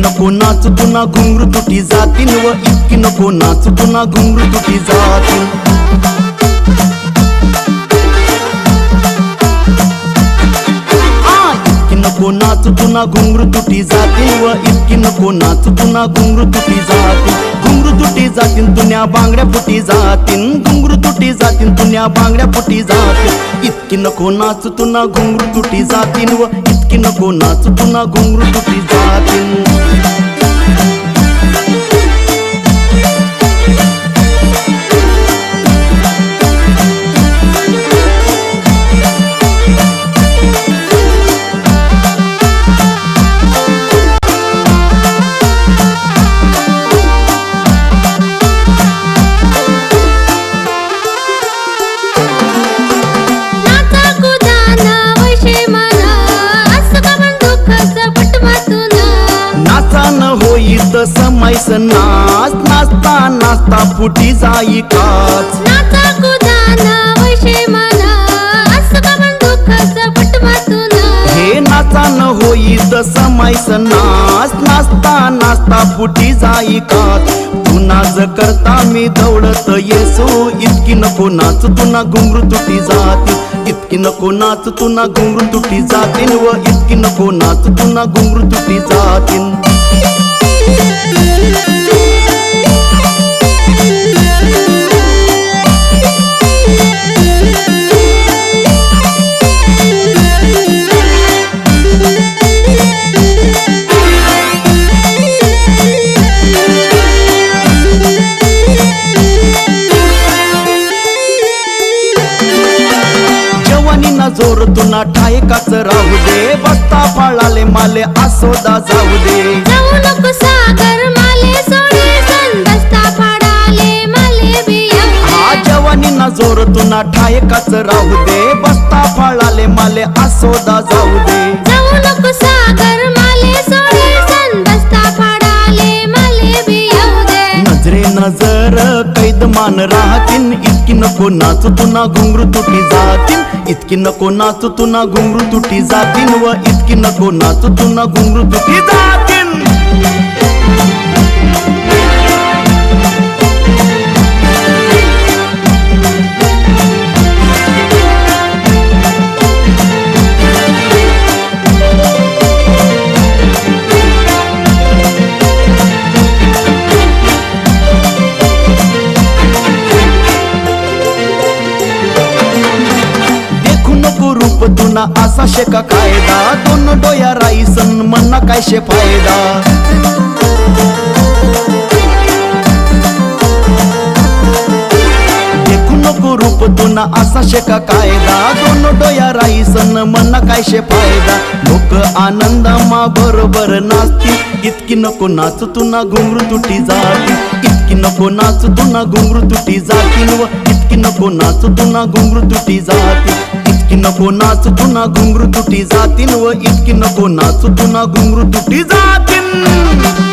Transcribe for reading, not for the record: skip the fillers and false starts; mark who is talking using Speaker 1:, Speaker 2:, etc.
Speaker 1: नको नाचू तुना घुंगरू तुटी जातीन व इतकी नको नाचू तुना घुंगरू तुटी जातीन। इतकी नको नाचू तुना घुंगरू तुटी जातीन व इतकी नको नाचू तुना घुंगरू तुटी जातीन। घुंगरू तुटी जातीन तुन्या बांगड्या फुटी जातीन, घुंगरू तुटी जातीन तुन्या बांगड्या फुटी जातीन। इतकी नको नाचू तुना घुंगरू तुटी जातीन व इतकी नको नाचू तुना घुंगरू तुटी जातीन। समैस नाच नाचता नाचता फुटी जाई काच।
Speaker 2: नाचा कुदाना वैशे मना असं का पण दुःखाचं पटमातून
Speaker 1: हे नाचा न होई त समैस नाच नाचता नाचता फुटी जाई काच। तू नाच करता मी दौडत येसो इतकी नको नाच तुना घुंगरू तुटी जातीन। इतकी नको नाच तुना घुंगरू तुटी जातीन व इतकी नको नाच तुना घुंगरू तुटी जातीन। जवानीना जोर तुना ठायकाच राहू दे, बस्ता फाळाले माले आसोदा जाऊ दे।
Speaker 2: जाऊ नको सागर माले सोडे सन बस्ता फाडाले माले बिया।
Speaker 1: जवानीना जोर तुना ठायकाच राहू दे, बस्ता फाळाले माले आसोदा जाऊ दे।
Speaker 2: जाऊ नको सागर माले सोडे सन बस्ता फाडाले माले बिया दे।
Speaker 1: नजरे नजर कैद मान राहतीन इतकी नको नाचू तुना घुंगरू तुटी जातीन। इतकी नको नाचू तुना घुंगरू तुटी जातीन व इतकी नको नाचू तुना घुंगरू तुटी जातीन। रूप तुना असा शेका कायदा, दोन डोया राईसन मना काय शे फायदा। देखू नको रूप तुना असा शेका कायदा, दोन डोया राईसन मना काय शे फायदा। लोक आनंदामा बरोबर नाचती इतकी नको नाचू तुना घुंगरू तुटी जाती। इतकी नको नाचू तुना घुंगरू तुटी जातीन व इतकी नको नाचू तुना घुंगरू तुटी जाती। इतकी नको नाचू तुना घुंगरू तुटी जातीन व इतकी नको नाचू तुना घुंगरू तुटी जातीन।